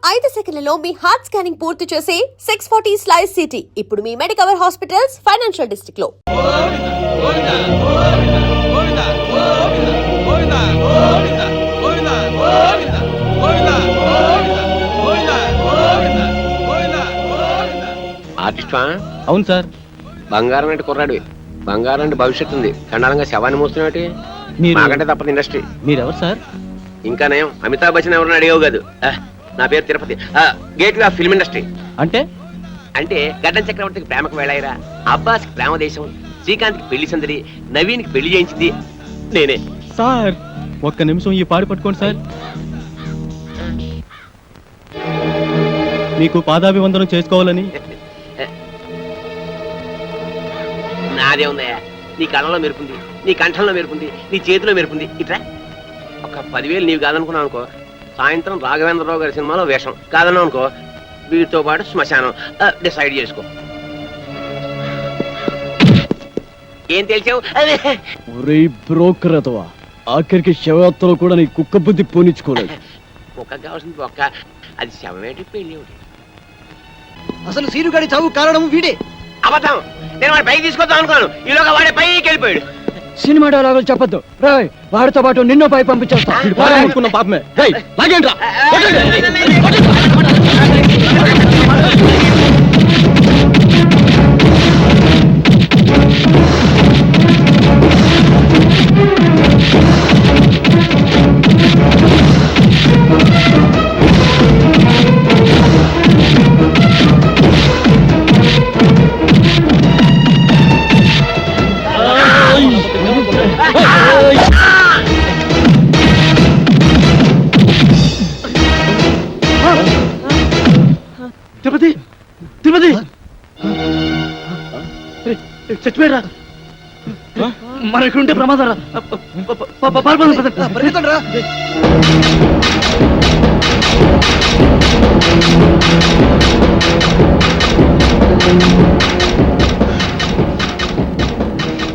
5 సెకన్లలో మీ heart scanning పూర్తి చేసి 640 స్లైస్ సిటీ ఇప్పుడు మీ మెడికవర్ హాస్పిటల్స్ ఫైనాన్షియల్ డిస్ట్రిక్ట్ లో. ఆర్టిస్టా? అవును సార్. బంగారం అంటే కుర్రాడివి. బంగారం అంటే భవిష్యత్తు ఉంది. చండాలంగా శవాన్ని మోస్తున్నాటి మాకంటే తప్పదు ఇండస్ట్రీ. మీరెవరు సార్? ఇంకా నేను అమితాబ్ బచ్చన్ ఎవరిని అడిగావు కాదు. నా పేరు Tirupati. Gate way of film industry. అంటే అంటే గడ్డం చక్రవర్తికి ప్రేమకు వేళాయిరా, అబ్బాస్కి ప్రేమ దేశం, శ్రీకాంత్కి పెళ్లి సందడి, నవీన్కి పెళ్లి చేయించింది నేనే. సార్ ఒక్క నిమిషం ఈ పాడు పట్టుకోండి సార్. మీకు పాదాభివందనం చేసుకోవాలని. నాదే ఉందయ్యా. నీ కళ్ళలో మెరుపుంది, నీ కంఠంలో మెరుపుంది, నీ చేతిలో మెరుపుంది. ఇట్లా ఒక 10,000 నీవు కాదనుకున్నావు అనుకో, సాయంత్రం రాఘవేంద్రరావు గారి సినిమాలో వేషం. కాదన్నావు అనుకో, వీటితో పాటు శ్మశానం. డిసైడ్ చేసుకో. ఏం తెలిసావు? బ్రోకర్ అతవా, ఆఖరికి శవయాత్రలో కూడా నీ కుక్క బుద్ధి పోనిచ్చుకోలేదు. కుక్క కావాల్సింది ఒక్క, అది శవమేటి పెళ్లి ఒకటి. అసలు సీనుగాడి చావు కారణం వీడే. అబద్ధం. నేను వాడి పైకి తీసుకొద్దాం అనుకోను, ఈలోగా వాడే పైకి వెళ్ళిపోయాడు. సినిమా డైలాగులు చెప్పొద్దు రాయ్, వాడితో పాటు నిన్నో పై పంపించేస్తా. పాపమే. తిరుపతి తిరుపతి చచ్చిపోయారా? మనం ఇక్కడ ఉంటే ప్రమాదం రా.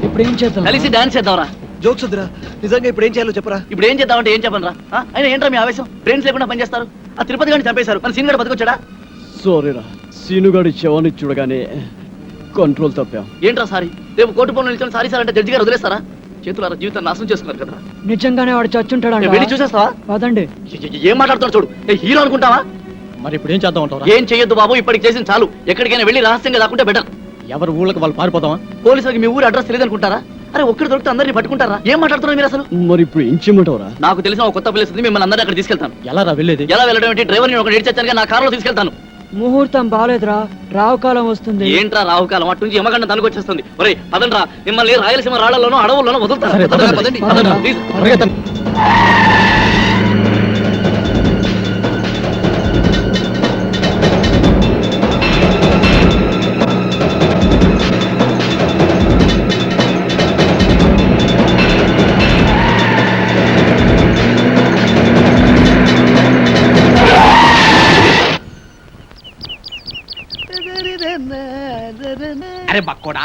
ఇప్పుడు ఏం చేద్దాం? కలిసి డాన్స్ చేద్దాంరా. జోక్స్ వద్దురా, నిజంగా ఇప్పుడు ఏం చేయాలో చెప్పరా. ఇప్పుడు ఏం చేద్దామంటే ఏం చెప్పనరా? అయినా ఏంట్రా మీ ఆవేశం? బ్రెయిన్స్ లేకుండా పనిచేస్తారు. ఆ తిరుపతి గారిని చంపేశారు, మన సీన్ గడ బతికొచ్చాడా? సారీరా, సీనుగాడి శవాన్ని చూడగానే కంట్రోల్ తప్పాం. ఏంట్రా సారీ? రేపు కోర్టు పనులు నిల్చొని సారీ సార్ అంటే జడ్జి గారు వదిలేస్తారా? చేతులారా జీవితాన్ని నాశనం చేసుకున్నారు కదా. నిజంగానే వాడు చచ్చుంటాడు. వెళ్ళి చూసేస్తావా? పదండి. ఏం మాట్లాడుతున్నాడు చూడు. హీరో అనుకుంటావా? మరి ఇప్పుడు ఏం చేద్దాం అంటారా? ఏం చెయ్యొద్దు బాబు, ఇప్పటికి చేసిన చాలు. ఎక్కడికైనా వెళ్ళి రహస్యంగా దాక్కుంటే బెటర్. ఎవరు ఊళ్ళకి వాళ్ళు పారిపోతామా? పోలీసులకి మీ ఊరు అడ్రస్ తెలియదు అనుకుంటారా? అరే ఒక్కడి దొరికితే అందరినీ పట్టుకుంటారా? ఏం మాట్లాడుతున్నారు మీరు అసలు? మరి ఇప్పుడు ఏం చేయమంటావురా? నాకు తెలిసిన ఒక కొత్త ప్లేస్ ఉంది, మిమ్మల్ని అందరినీ అక్కడ తీసుకెళ్తాను. ఎలా రా వెళ్ళేది? ఎలా వెళ్ళడం ఏంటి? డ్రైవర్ నేను ఒక ఏడ్చాను, నా కారులో తీసుకెళ్తాను. ముహూర్తం బాలేదురా, రావుకాలం వస్తుంది. ఏంట్రా రావుకాలం? అటు నుంచి యమగండ తనకు వచ్చేస్తుంది. ఒరే పదండ్రా, మిమ్మల్ని రాయలసీమ రాళ్లలోనో అడవుల్లోనో వదులుతారు. అరే బక్కోడా,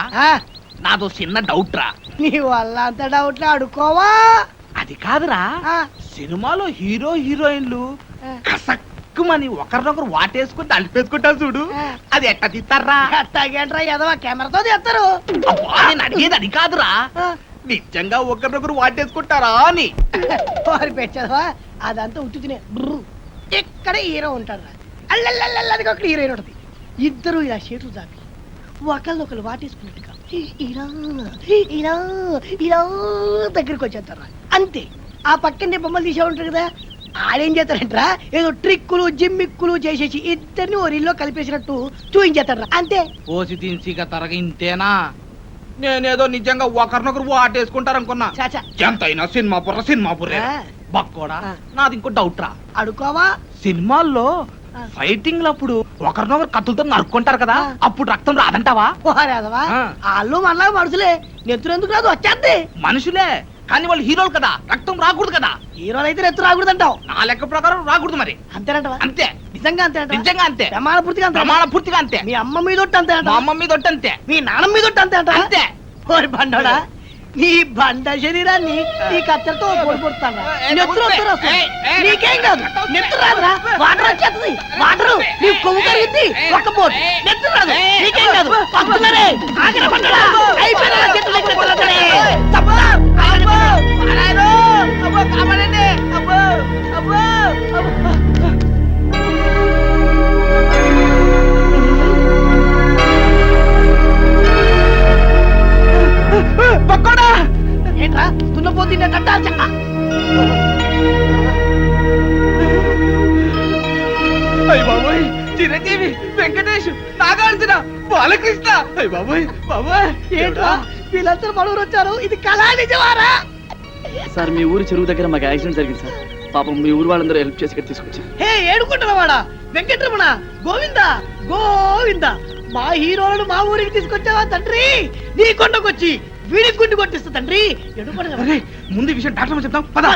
నాదో చిన్న డౌట్ రా. నీ వల్ల అంత డౌట్లు అడుకోవా? అది కాదురా, సినిమాలో హీరో హీరోయిన్లు కసక్కుమని ఒకరినొకరు వాటేసుకుని తలిపేసుకుంటారు చూడు, అది ఎట్ట తీస్తారా? అట్టాగేంట్రా ఎదవా, కెమెరాతో తీస్తారు. నేను అడిగేది అది కాదురా, నిజంగా ఒకరినొకరు వాటేసుకుంటారా అని. వారి పెట్టదవా, అదంతా ఉట్టినే. ఇక్కడ హీరో ఉంటాడు, అల్లల్లది ఒక హీరోయిన్ ఉంటుంది. ఇద్దరు ఇలా చేతులు దాపి ఒకళ్ళొకరు వాటేసుకున్నట్టుగా ఇలా ఇలా ఇలా దగ్గరికి వచ్చేస్తారా అంతే. ఆ పక్కనే బొమ్మలు తీసే ఉంటారు కదా, ఆడేం చేస్తారంటరా ఏదో ట్రిక్కులు జిమ్మిక్కులు చేసేసి ఇద్దరిని ఓ రీల్లో కలిపేసినట్టు చూపించేస్తారా అంతే. ఓసి తీన్సిగా తరగ ఇంతేనా? నేనేదో నిజంగా ఒకరినొకరు వాటేసుకుంటారనుకున్నా. ఎంతైనా సినిమా బుర్రే. బక్కోడా, నాది ఇంకో డౌట్ రా. అడుకోవా? సినిమాల్లో ఫైటింగ్ అప్పుడు ఒకరినొకరు కత్తులతో నరుక్కుంటారు కదా, అప్పుడు రక్తం రాదంటావా? వాళ్ళు మనలా మనుషులే, నెత్తురు ఎందుకు రాదు? వచ్చేద్ది. మనుషులే కానీ వాళ్ళు హీరోలు కదా, రక్తం రాకూడదు కదా. హీరోలు అయితే నెత్తురు రాకూడదు అంటావు? నా లెక్క ప్రకారం రాకూడదు. మరి అంతేనంటవా? అంతే. నిజంగా అంతే? నిజంగా అంతే. ప్రమాణ పూర్తిగా అంతే. మీ అమ్మ మీద అంతే, మా అమ్మ మీద అంతే, మీ నాన్న మీద అంతే అంతే. ఓరి బండోడా, నీ బండ శరీరాన్ని నీ కత్తెరతో పొడి పొడుతాను. నెత్తురు నీకేం కాదు, నెత్తురు రాదురా, వాటర్ వచ్చేస్తుంది. కొవ్వు కరుగుద్ది ఒక్క పోటు నెత్తురు రాదు నీకేం కాదు వస్తున్నారే ఆఖరి పంటరా అయిపోయినా చెట్టు దగ్గర కొలతరే తప్పదా నారాయణో అబ్బో కాపాడండి అబ్బో అబ్బో పక్కోడా ఏంట్రా తున్నపోతుండే కట్టాలి చెక్క అయ్య బాబోయ్ చిరంజీవి వెంకటేష్ నాగార్జున బాలకృష్ణ అయ్య బాబోయ్ బాబోయ్ ఏంట్రా వీళ్ళందరూ మనూరు వచ్చారు ఇది కళా నిజమారా సార్ మీ ఊరు చెరువు దగ్గర మాకు యాక్సిడెంట్ జరిగింది సార్ పాపం మీ ఊరు వాళ్ళందరూ హెల్ప్ చేసి ఇక్కడ తీసుకొచ్చారు హే ఏడుకుంటున్నవాడా వెంకటరమణ గోవింద గోవింద మా హీరోలను మా ఊరికి తీసుకొచ్చావా తండ్రి నీ కొండకొచ్చి వీడికి గుండు కొట్టిస్తా తండ్రి అరే, ముందు ఈ విషయం డాక్టర్ చెప్తాం పద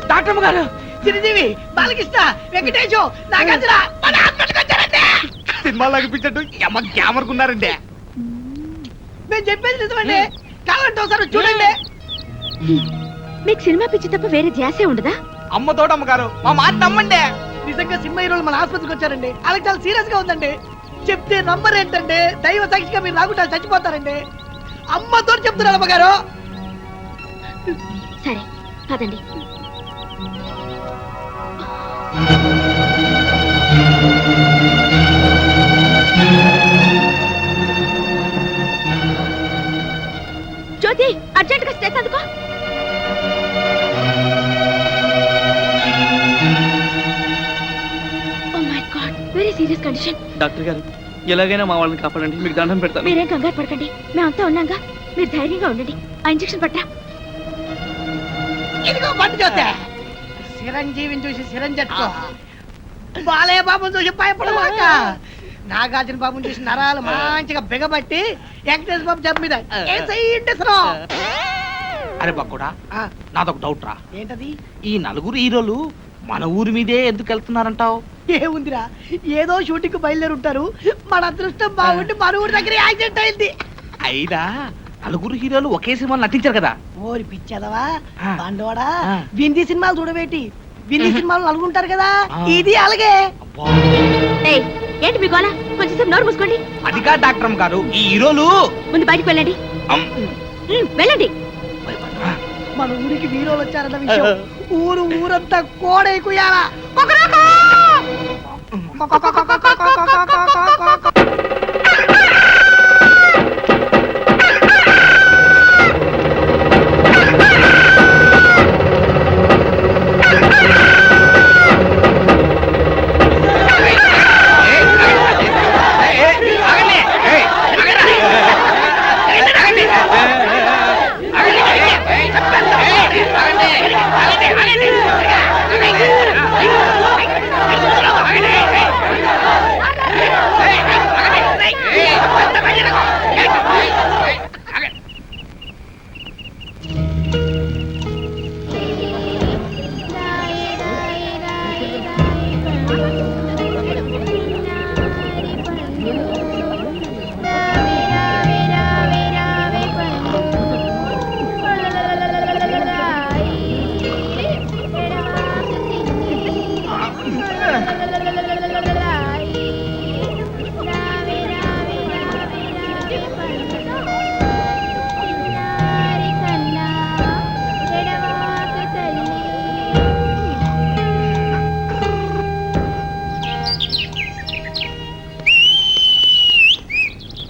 డాక్టర్ గారు చిరంజీవి బాలకృష్ణ వెంకటేశు నాగార్జున మన హాస్పిటల్కి వచ్చారంటే సినిమాలాగా పిచ్చట్టు ఎమ్మ గ్యామర్కున్నారండి మేము చెప్పేది నిజమండి కావాలంటే ఒకసారి చూడండి మీకు సినిమా పిచ్చి తప్ప వేరే ధ్యాసే ఉండదా? అమ్మ తోటమ్మ గారు మా మాట నమ్మండి నిజంగా సినిమా హీరోలు మన ఆసుపత్రికి వచ్చారండి వాళ్ళకి చాలా సీరియస్ గా ఉందండి చెప్తే నంబర్ ఏంటంటే దైవ సాక్షిగా మీరు రాకుండా చచ్చిపోతారండి అమ్మతో చెప్తున్నారు అమ్మగారు సరే పదండి. జ్యోతి అర్జెంట్ గా స్టేట్ అందుకో. Oh my God very serious condition. Doctor గారు ఎలాగైనా మా వాళ్ళని కాపాడండి మీకు దండం పెడతాను మీరేం కంగారు పడకండి మేమంతా ఉన్నాగా మీరు ధైర్యంగా ఉండండి. ఆ ఇంజెక్షన్ పట్టా. ఇదిగో బండి చూస్తే చిరంజీవిని చూసి చిరంజట్టుకో బాలయ్య బాబుని చూసి భయపడమాక నాగార్జున బాబుని చూసి నరాలు మంచిగా బిగబట్టి వెంకటేశ్వర బాబు జబ్బు మీద అరే బక్కుడా నాదొక డౌట్ రా ఏంటది ఈ నలుగురు హీరోలు మన ఊరి మీదే ఎందుకు వెళ్తున్నారంటావు ఏముందిరా ఏదో షూటింగ్ బయలుదేరి ఉంటారు మన అదృష్టం బాగుండి మన ఊరి దగ్గర యాక్సిడెంట్ అయింది అయినా నలుగురు హీరోలు ఒకే సినిమాలో నటించారు కదా ఓరి పిచ్చదవా ఆ. బండోడా ఆ. వింది సినిమాలు చూడబెట్టి వింది సినిమాలు నలుగుంటారు కదా ఆ. ఇది అలాగే అబ్బా, ఏయ్ ఏంటి మీ గోళ? కొంచెంసేపు నోరు మూసుకోండి. అదిగా డాక్టర్ అమ్మ గారు ఈ హీరోలు ముందు బయటికి వెళ్ళండి. అమ్, వెళ్ళండి. మన ఊరికి వీరోలు వచ్చారన్న విషయం ఊరంతా కోడైకుయాలా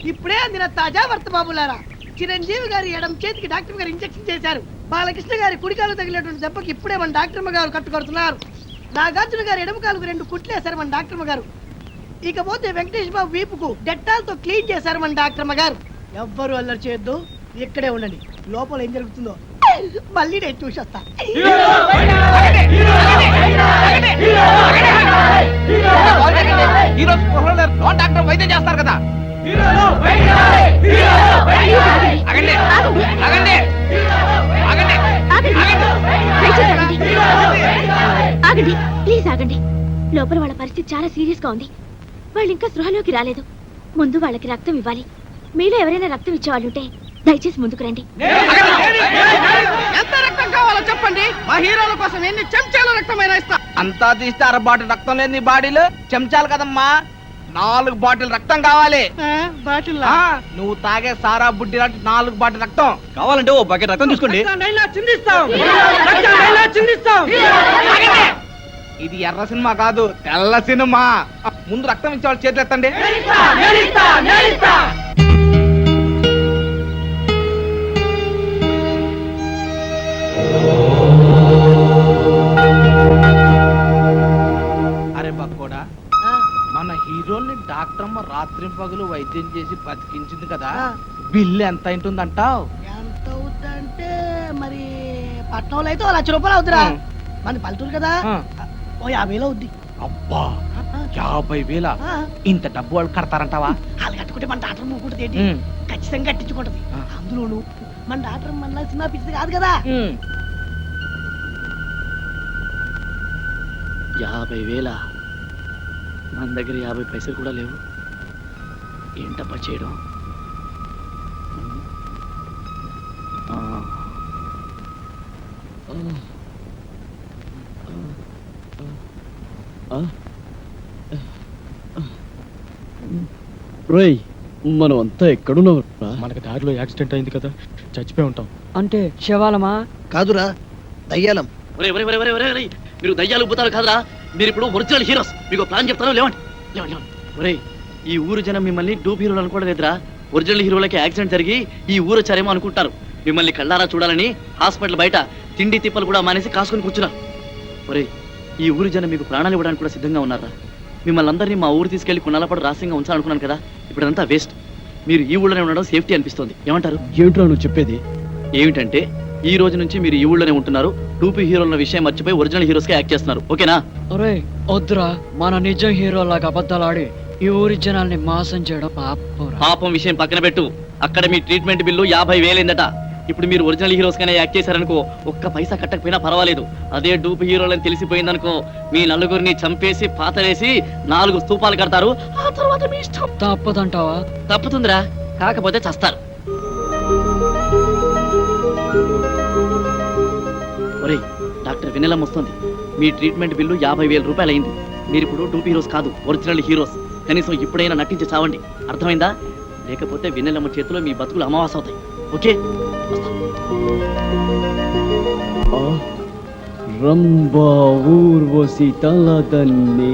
ఇప్పుడే అందిన తాజా వార్త బాబులారా చిరంజీవి గారి ఎడం చేతికి డాక్టర్ గారు ఇంజెక్షన్ చేశారు బాలకృష్ణ గారి కుడికాలు తగిలేటువంటి దెబ్బకి ఇప్పుడే మన డాక్టర్ గారు కట్టుకొడుతున్నారు నాగార్జున గారు ఎడమ కాలుకు 2 కుట్లేశారు మన డాక్టర్ గారు. ఇకపోతే వెంకటేష్ బాబు వీపుకు డెట్టాల్తో క్లీన్ చేశారు మన డాక్టర్ గారు. ఎవ్వరు అల్లరి చేయొద్దు, ఇక్కడే ఉండండి. లోపల ఏం జరుగుతుందో మళ్ళీ నేను చూసేస్తా. ఈ రోజు కుర్రోళ్ళు నాన్ డాక్టర్ వైద్యం చేస్తారు కదా. ఆగండి, ఆగండి, ఆగండి, దయచేసి ఆగండి. ఆగండి, ప్లీజ్ ఆగండి. లోపల వాళ్ళ పరిస్థితి చాలా సీరియస్ గా ఉంది. వాళ్ళు ఇంకా స్పృహలోకి రాలేదు. ముందు వాళ్ళకి రక్తం ఇవ్వాలి. మీలో ఎవరైనా రక్తం ఇచ్చేవాళ్ళుంటే దయచేసి ముందుకు రండి. ఎంత రక్తం కావాలో చెప్పండి, మా హీరోల కోసం ఎన్ని చెంచాల రక్తమైనా ఇస్తా. అంతా తీస్తే 1/2 బాటిల్ రక్తం లేదు నీ బాడీలో. చెంచాలు కదమ్మా, 4 బాటిల్ రక్తం కావాలి. బాటిల్లా? ఆ, నువ్వు తాగే సారా బుడ్డి లాంటి 4 బాటిల్ రక్తం కావాలంటే ఓ బకెట్ రక్తం తీసుకోండి. ఆగండి. ఇది ఎర్ర సినిమా కాదు, తెల్ల సినిమా. ముందు రక్తం ఇచ్చేవాళ్ళు చేతులు ఎత్తండి. అరే బక్కోడా, మన హీరోల్ని డాక్టర్ అమ్మ రాత్రి పగలు వైద్యం చేసి బతికించింది కదా. బిల్లు ఎంత అయింటుందంటావు? ఎంత అవుద్దంటే మరి పట్నంలో అయితే 1 లక్ష రూపాయలు అవుతురా. మన పల్లెటూరు కదా, ఓ 50,000 అవుద్ది. అబ్బా, 50,000? ఇంత డబ్బు వాళ్ళు కడతారంటావా? వాళ్ళు కట్టుకుంటే మన డాక్టర్ మూకుంటుంది ఏంటి, ఉమ్. ఖచ్చితంగా కట్టించుకుంటది. అందులోను మన డాక్టర్ మన సినిమా పిచ్చిది కాదు కదా. 50,000? మన దగ్గర 50 పైసలు కూడా లేవు. ఏంటప్పా చేయడం? రేయ్, మనం అంతా ఎక్కడున్నావు? మనకి దారిలో యాక్సిడెంట్ అయింది కదా, చచ్చిపోయి ఉంటాం. అంటే శవాలమా? కాదురా, దయ్యాలం. మీరు దయ్యాలు భూతాలు కాదురా, మీరు ఇప్పుడు ఒరిజినల్ హీరోస్. మీకు ప్లాన్ చెప్తాను, లేవండి లేవండి లేవండి. ఒరేయ్, ఈ ఊరు జనం మిమ్మల్ని డూప్ హీరోలు అనుకోవడం లేదురా. ఒరిజినల్ హీరోలకి యాక్సిడెంట్ జరిగి ఈ ఊరు వచ్చారేమో అనుకుంటారు. మిమ్మల్ని కళ్ళారా చూడాలని హాస్పిటల్ బయట తిండి తిప్పలు కూడా మానేసి కాసుకొని కూర్చున్నారు. ఒరేయ్, ఈ ఊరు జనం మీకు ప్రాణాలు ఇవ్వడానికి కూడా సిద్ధంగా ఉన్నారా? మిమ్మల్ని అందరినీ మా ఊరు తీసుకెళ్లి కొన్నాళ్ళపాటు రహస్యంగా ఉంచాలనుకున్నాను కదా. ఇప్పుడు అంతా వేస్ట్. మీరు ఈ ఊళ్ళోనే ఉండడం సేఫ్టీ అనిపిస్తుంది. ఏమంటారు? ఏమిట్రా నువ్వు చెప్పేది? ఏమిటంటే ఈ రోజు నుంచి మీరు ఈ ఊళ్ళోనే ఉంటున్నారు. టూపీ హీరోల విషయం మర్చిపోయి ఒరిజినల్ హీరోస్ గా యాక్ట్ చేస్తున్నారు. ఓకేనా? ఒరే వద్దురా, మన నిజం హీరో లాగా అబద్ధాలు ఆడి ఈ ఊరి జనాల్ని మోసం చేయడం పాపంరా. పాపం విషయం పక్కన పెట్టు. అక్కడ మీ ట్రీట్మెంట్ బిల్లు 50,000 అయిందట. ఇప్పుడు మీరు ఒరిజినల్ హీరోస్ గానే యాక్ట్ చేశారనుకో, ఒక్క పైసా కట్టకపోయినా పర్వాలేదు. అదే డూప్ హీరోలని తెలిసిపోయిందనుకో, మీ నలుగురిని చంపేసి పాతలేసి 4 స్తూపాలు కడతారు. ఆ తర్వాత మీ ఇష్టం. తప్పదంటావా? తప్పుతుందిరా, కాకపోతే చస్తారు. ఒరేయ్, డాక్టర్ వెన్నెలమ్మ వస్తుంది. మీ ట్రీట్మెంట్ బిల్లు 50,000 రూపాయలు అయింది. మీరు ఇప్పుడు టూపీ హీరోస్ కాదు, ఒరిజినల్ హీరోస్. కనీసం ఇప్పుడైనా నటించి చావండి. అర్థమైందా? లేకపోతే వెన్నెలమ్మ చేతిలో మీ బతుకులు అమావాస అవుతాయి. ఓకే? రంభా ఊర్వశి తలదన్ని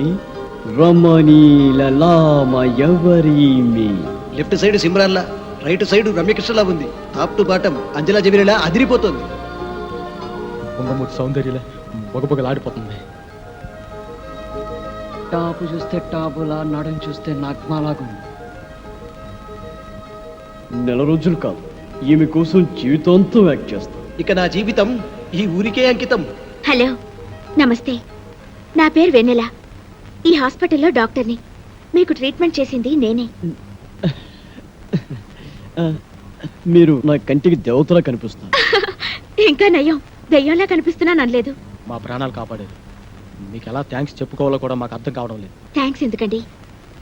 రమణీల లామ ఎవరీమి. లెఫ్ట్ సైడ్ సిమ్రాన్లా, రైట్ సైడ్ రమ్యకృష్ణలా ఉంది. టాప్ టు బాటం అంజలా జమీలా అదిరిపోతుంది. బొంగమూతి సౌందర్యలా బొగబొగలాడిపోతుంది. టాపు చూస్తే టాపులా, నడుం చూస్తే నగ్మాలాగా ఉంది. 4 రోజులు కాదు, ఈమె కోసం జీవితాంతం యాక్ట్ చేస్తా. ఇక నా జీవితం ఈ ఊరికే అంకితం. హలో, నమస్తే. నా పేరు వెన్నెల. ఈ హాస్పిటల్లో డాక్టర్ని. మీకు ట్రీట్మెంట్ చేసింది నేనే. మీరు నా కంటికి దేవతలా కనిపిస్తారు. ఇంకా నయం, దయ్యంలా కనిపిస్తున్నాను అనలేదు. మా ప్రాణాలు కాపాడేది. మీకు ఎలా థ్యాంక్స్ చెప్పుకోవాలో కూడా మాకు అర్థం కావడం లేదు. థ్యాంక్స్ ఎందుకండి?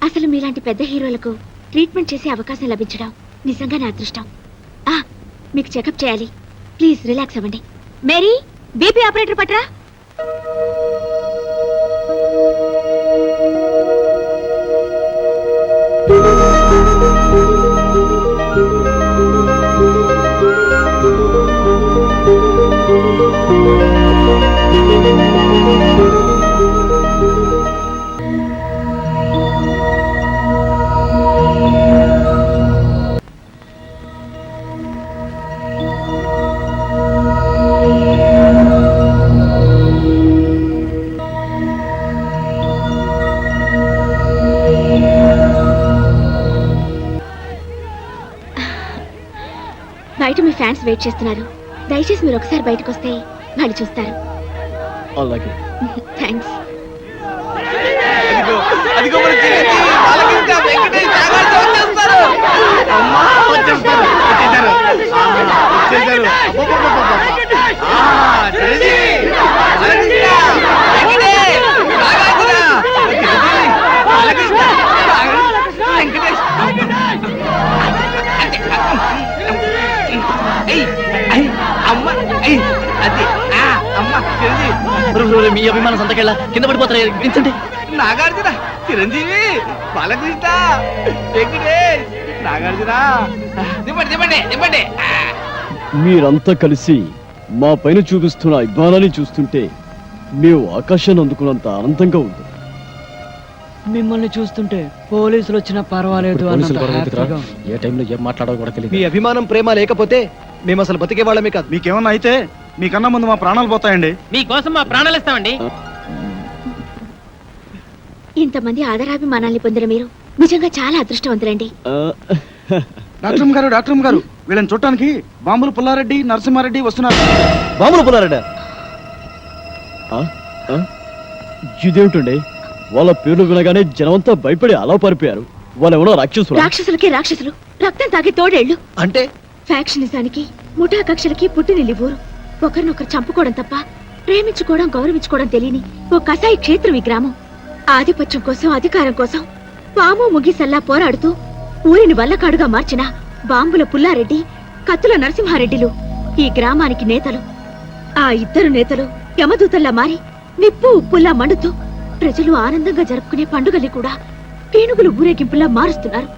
అసలు మీలాంటి పెద్ద హీరోలకు ట్రీట్మెంట్ చేసే అవకాశం లభించడం నిజంగా నా అదృష్టం. మీకు చెకప్ చేయాలి. ప్లీజ్ రిలాక్స్ అవ్వండి. మేరీ, బీపీ ఆపరేటర్ పట్రా. బయట మీ ఫ్యాన్స్ వెయిట్ చేస్తున్నారు. దయచేసి మీరు ఒకసారి బయటకు వస్తే వాళ్ళు చూస్తారు. అలాగే. థ్యాంక్స్. అదిగో మన చిరంజీవి, బాలకృష్ణ, వెంకటేష్, నాగార్జున వచ్చేస్తారు. అమ్మా, వచ్చేస్తారు. అబ్బబ్బబ్బబ్బబ్బ. చిరంజీవి, బాలకృష్ణ, వెంకటేష్, నాగార్జున, చిరంజీవి, బాలకృష్ణ, వెంకటేష్. అమ్మ, అది అమ్మ, చిరంజీవి. మీ అభిమాన సంతకెళ్ళ కింద పడిపోతారు, వినించండి. నాగార్జున, చిరంజీవి, బాలకృష్ణ, వెంకటేష్, నాగార్జున. దింపండి దింపండి దింపండి. మీరంతా కలిసి మా పైన చూపిస్తున్న అభిమానాన్ని చూస్తుంటే మేము ఆకాశాన్ని అందుకున్నంత ఆనందంగా ఉంది. మిమ్మల్ని చూస్తుంటే పోలీసులు వచ్చినా పర్వాలేదు పోలీసులు అన్నంత గొడవ ఎందుకురా? హ్యాపీగా. ఏ టైంలో ఏం మాట్లాడాలో కూడా తెలియదు. మీ అభిమానం ప్రేమ లేకపోతే మేము అసలు బతికే వాళ్ళమే కాదు. మీకేమన్నా అయితే మీకన్నా ముందు మా ప్రాణాలు పోతాయండి. మీకోసం మా ప్రాణాలు ఇస్తామండి. ఇంతమంది ఆదరాభిమానాల్ని పొందిన మీరు నిజంగా చాలా అదృష్టవంతులండి. ఆ, డాక్టర్ గారు వీళ్ళని చూడటానికి బాంబులు పుల్లారెడ్డి, నరసింహారెడ్డి వస్తున్నారు. బాబులు పుల్లారెడ్డి ఆ, ఆ, ఇదేమిటండి? వాళ్ళ పేర్లు వినగానే జనమంతా భయపడి అలా పారిపోయారు. వాళ్ళెవరో రాక్షసులు. రాక్షసులకి రాక్షసులు, రక్తం తాగే తోడేళ్లు. అంటే ఫ్యాక్షనిజానికి, ముఠా కక్షలకి పుట్టినిల్లి ఊరు. ఒకరినొకరు చంపుకోవడం తప్ప ప్రేమించుకోవడం, గౌరవించుకోవడం తెలియని ఓ కసాయి క్షేత్రం ఈ గ్రామం. ఆధిపత్యం కోసం, అధికారం కోసం పాము ముగిసల్లా పోరాడుతూ ఊరిని వల్లకాడుగా మార్చిన బాంబుల పుల్లారెడ్డి, కత్తుల నరసింహారెడ్డిలు ఈ గ్రామానికి నేతలు. ఆ ఇద్దరు నేతలు యమదూతల్లా మారి నిప్పు ఉప్పుల్లా మండుతూ ప్రజలు ఆనందంగా జరుపుకునే పండుగల్ని కూడా పీనుగులు ఊరేగింపులా మారుస్తున్నారు.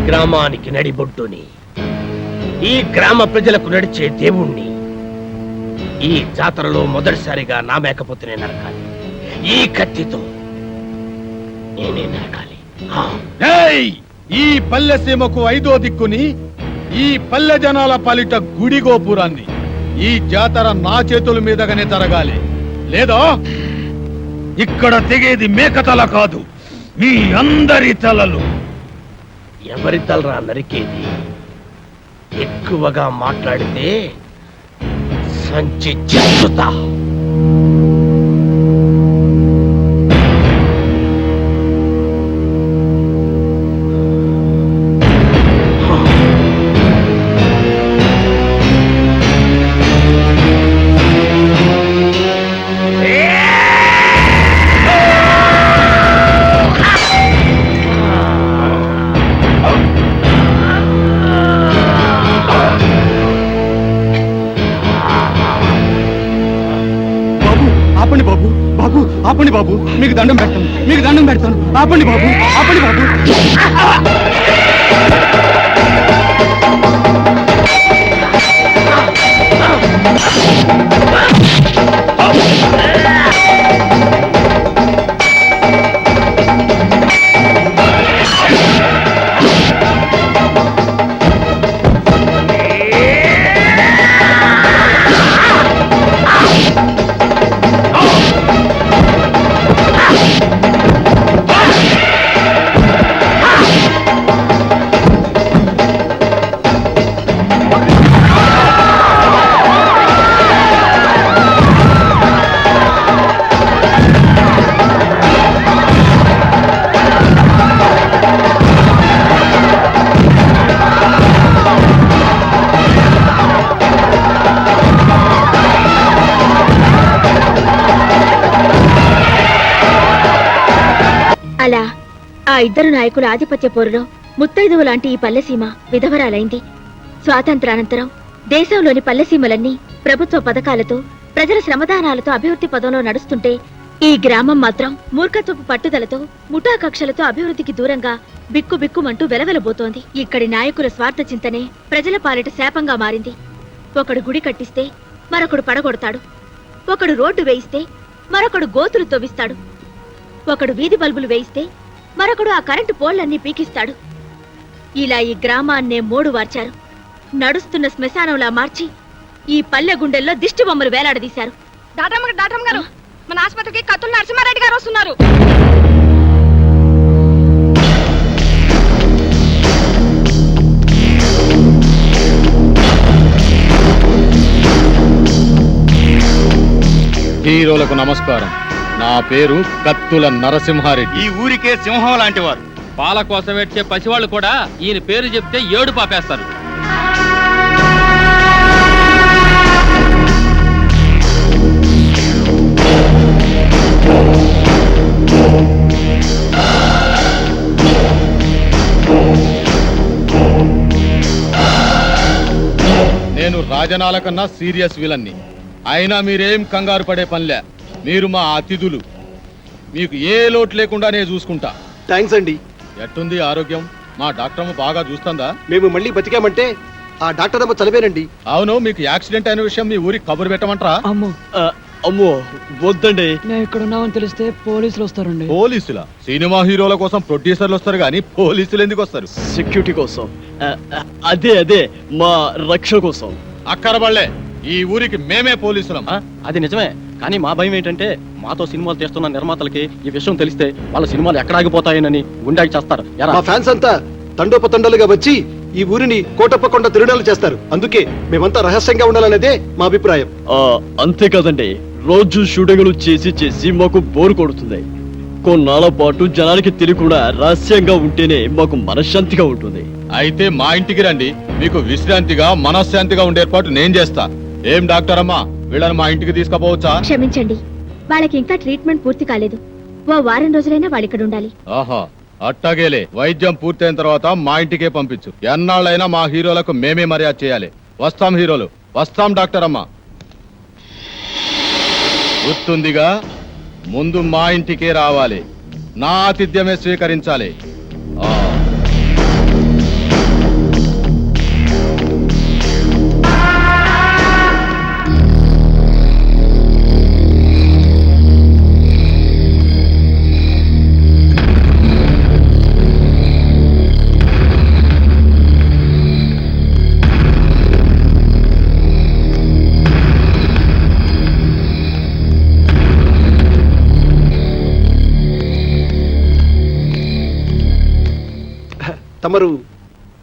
గ్రామానికి నడిబొట్టుని, ఈ గ్రామ ప్రజలకు నడిచే దేవుణ్ణి ఈ జాతరలో మొదటిసారిగా నా మేకపోతేనే నరకాలి. ఈ కత్తితో నేనే నరకాలి. ఈ పల్లె సీమకు ఐదో దిక్కుని, ఈ పల్లె జనాల పాలిట గుడి గోపురాన్ని ఈ జాతర నా చేతుల మీదగానే జరగాలి. లేదా ఇక్కడ తెగేది మేకతల కాదు, మీ అందరి తలలు. ఎవరి తలరా నరికేది? ఎక్కువగా మాట్లాడితే సంచి చెత్తుతా. ఆపండి బాబు, బాబు ఆపండి బాబు, మీకు దండం పెడతాను, మీకు దండం పెడతాను. ఆపండి బాబు, ఆపండి బాబు. అలా ఆ ఇద్దరు నాయకుల ఆధిపత్య పోరులో ముత్తైదువు లాంటి ఈ పల్లెసీమ విధవరాలైంది. స్వాతంత్రానంతరం దేశంలోని పల్లెసీమలన్నీ ప్రభుత్వ పథకాలతో, ప్రజల శ్రమదానాలతో అభివృద్ధి పదంలో నడుస్తుంటే ఈ గ్రామం మాత్రం మూర్ఖత్వపు పట్టుదలతో, ముఠా కక్షలతో అభివృద్ధికి దూరంగా బిక్కుబిక్కుమంటూ వెలవెలబోతోంది. ఇక్కడి నాయకుల స్వార్థ చింతనే ప్రజల పాలిట శాపంగా మారింది. ఒకడు గుడి కట్టిస్తే మరొకడు పడగొడతాడు, ఒకడు రోడ్డు వేయిస్తే మరొకడు గోతులు తవ్విస్తాడు, ఒకడు వీధి బల్బులు వేయిస్తే మరొకడు ఆ కరెంటు పోళ్లన్నీ పీకిస్తాడు. ఇలా ఈ గ్రామాన్నే మోడు వార్చారు. నడుస్తున్న శ్మశానంలా మార్చి ఈ పల్లె గుండెల్లో దిష్టి బొమ్మలు వేలాడదీశారు. డాక్టర్ గారు, మన ఆసుపత్రికి కత్తుల నరసింహారెడ్డి గారు వస్తున్నారు. హీరోలకు నమస్కారం. నా పేరు కత్తుల నరసింహారెడ్డి. ఈ ఊరికే సింహం లాంటి వారు. పాల కోసం ఏడ్చే పసివాళ్ళు కూడా ఈయన పేరు చెప్తే ఏడు పాపేస్తారు. నేను రాజనాల కన్నా సీరియస్ విలన్ని. అయినా మీరేం కంగారు పడే పనిలే. మీరు మా అతిథులు. మీకు ఏ లోటు లేకుండా నేను చూసుకుంటా. థ్యాంక్స్ అండి. ఎట్టుంది ఆరోగ్యం? మా డాక్టర్ బాగా చూస్తుందా? మేము మళ్ళీ బతికామంటే ఆ డాక్టర్ అమ్మ చదివేనండి. అవును, మీకు యాక్సిడెంట్ అయిన విషయం మీ ఊరికి కబురు పెట్టమంటారా? అమ్మో, అమ్మో వద్దండి. నేను ఇక్కడ ఉన్నామని తెలిస్తే పోలీసులు వస్తారండి. పోలీసులా? సినిమా హీరోల కోసం ప్రొడ్యూసర్లు వస్తారు కానీ పోలీసులు ఎందుకు వస్తారు? సెక్యూరిటీ కోసం. అదే మా రక్షణ కోసం. అక్కరబళ్ళే, ఈ ఊరికి మేమే పోలీసులం. అది నిజమే, కానీ మా భయం ఏంటంటే మాతో సినిమాలు తీస్తున్న నిర్మాతలకి ఈ విషయం తెలిస్తే వాళ్ళ సినిమాలు ఎక్కడ ఆగిపోతాయని గుండాకి చేస్తారు. మా ఫ్యాన్స్ అంతా తండోపతండాలుగా వచ్చి ఈ ఊరిని కోటప్పకొండ తిరునాలు చేస్తారు. అందుకే మేమంతా రహస్యంగా ఉండాలనేదే మా అభిప్రాయం. అంతే కదండి, రోజు షూటింగ్లు చేసి మాకు బోరు కొడుతుంది. కొన్నాళ్ళ పాటు జనానికి తెలియకుండా రహస్యంగా ఉంటేనే మాకు మనశ్శాంతిగా ఉంటుంది. అయితే మా ఇంటికి రండి, మీకు విశ్రాంతిగా మనశ్శాంతిగా ఉండే ఏర్పాటు నేను చేస్తా. ఏం డాక్టర్ అమ్మా, వీళ్ళని మా ఇంటికి తీసుకుపోవచ్చా? క్షమించండి, వాళ్ళకి ఇంకా ట్రీట్మెంట్ పూర్తి కాలేదు. ఓ వారం రోజులైనా వాళ్ళు ఇక్కడ ఉండాలి. ఆహా, అట్టాగేలే. వైద్యం పూర్తయిన తర్వాత మా ఇంటికే పంపించు. ఎన్నాళ్ళైనా మా హీరోలకు మేమే మర్యాద చేయాలి. వస్తాం హీరోలు, వస్తాం డాక్టర్ అమ్మా. గుర్తుందిగా, ముందు మా ఇంటికే రావాలి, నా ఆతిథ్యమే స్వీకరించాలి. తమరు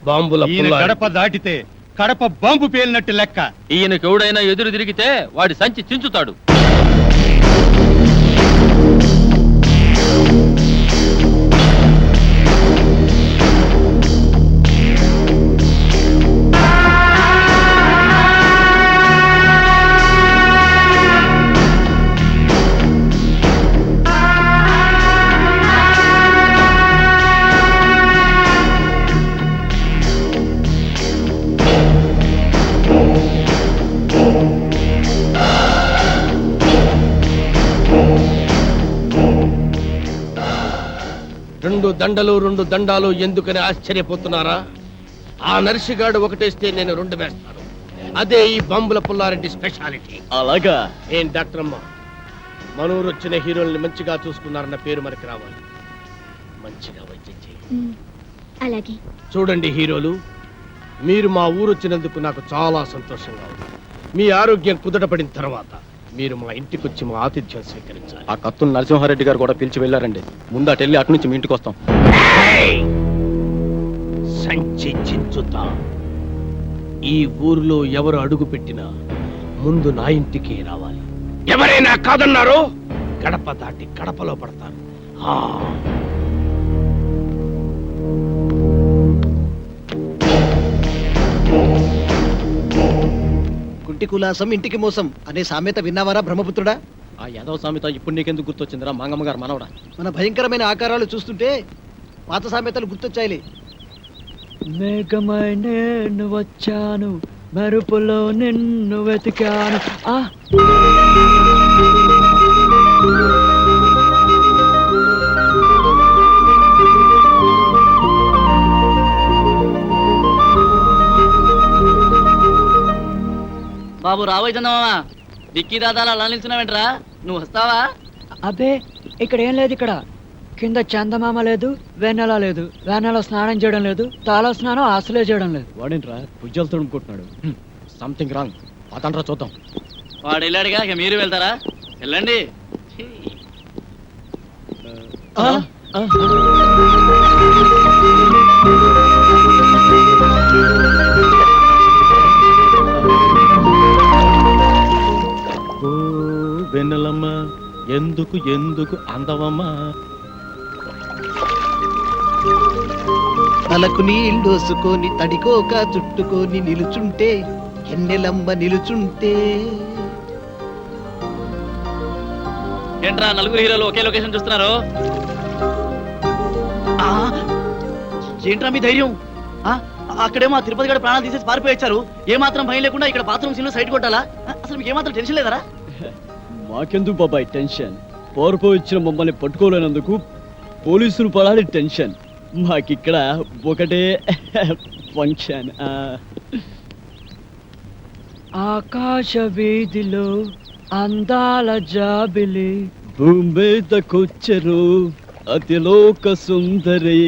బాంబుల గడప దాటితే కడప బాంబు పేలినట్టు లెక్క. ఈయనకు ఎవడైనా ఎదురు తిరిగితే వాడి సంచి చించుతాడు. రెండు దండాలు ఎందుకని ఆశ్చర్యపోతున్నారా? ఆ నర్సిగాడు ఒకటేస్తే నేను 2 వేస్తాను. అదే ఈ బాంబుల పుల్లారెడ్డి స్పెషాలిటీ. అలాగా? ఏం డాక్టర్ అమ్మా, మనూరు వచ్చిన హీరోల్ని మంచిగా చూసుకున్నారన్న పేరు మనకి రావాలి. మంచిగా వైద్యం చేయండి. అలాగే. చూడండి హీరోలు, మీరు మా ఊరు వచ్చినందుకు నాకు చాలా సంతోషంగా ఉంది. మీ ఆరోగ్యం కుదటపడిన తర్వాత మీరు మా ఇంటికి వచ్చి మా ఆతిథ్యం స్వీకరించాలి. ఆ కత్తులు నరసింహారెడ్డి గారు కూడా పిలిచి వెళ్ళారండి. ముందు అటు వెళ్ళి అటు నుంచి మీ ఇంటికి వస్తాం. సంచి చించుతా. ఈ ఊరిలో ఎవరు అడుగు పెట్టినా ముందు నా ఇంటికి రావాలి. ఎవరైనా కాదన్నారో గడప దాటి గడపలో పడతారు. కుంటి కులాసం ఇంటికి మోసం అనే సామెత విన్నావారా బ్రహ్మపుత్రుడా? ఆ యాదవ సామెత ఇప్పుడు నీకెందుకు గుర్తొచ్చిందిరా మంగమ్మ గారు మనవడా? మన భయంకరమైన ఆకారాలు చూస్తుంటే పాత సామెతలు గుర్తొచ్చాయిలే. మేఘమై నేను వచ్చాను, మెరుపులో నిన్ను వెతికాను. బాబు రాబోయే చందమామ, డిక్కీ దాదాలు అలా నిల్చున్నావేంట్రా? నువ్వు వస్తావా? అబ్బే ఇక్కడ ఏం లేదు. ఇక్కడ కింద చందమామ లేదు, వెన్నెల లేదు. వెన్నెల స్నానం చేయడం లేదు, తాళ స్నానం అసలే చేయడం లేదు. వాడేంట్రా భుజాలు తడుముకుంటున్నాడు? Something wrong. పదండ్రా చూద్దాం. వాడు వెళ్ళాడుగా, ఇక మీరు వెళ్తారా? వెళ్ళండి. వెన్నెలమ్మ ఎందుకు ఎందుకు అందవమ్మా? తలకు నీళ్ళోసుకొని తడికోక చుట్టుకొని నిలుచుంటే ఎన్నెలమ్మ నిలుచుంటే. ఏంట్రా నలుగురు హీరోలు ఒకే లొకేషన్ చూస్తున్నారు? ఏంట్రా మీ ధైర్యం? అక్కడేమో తిరుపతి గడ ప్రాణాలు తీసేసి పారిపోయి ఏ మాత్రం భయం లేకుండా ఇక్కడ బాత్రూమ్ సీన్ లో సైడ్ కొట్టాలా? అసలు మీకు ఏమాత్రం టెన్షన్ లేదరా? మాకెందుకు బాబాయ్ టెన్షన్? పోరుపోయి వచ్చిన మమ్మల్ని పట్టుకోలేనందుకు పోలీసులు పడాలి టెన్షన్. మాకిక్కడ ఒకటే ఫంక్షన్. ఆకాశ వీధిలో అందాల జాబిలి, భూమి మీదకొచ్చరు అతిలోక సుందరి.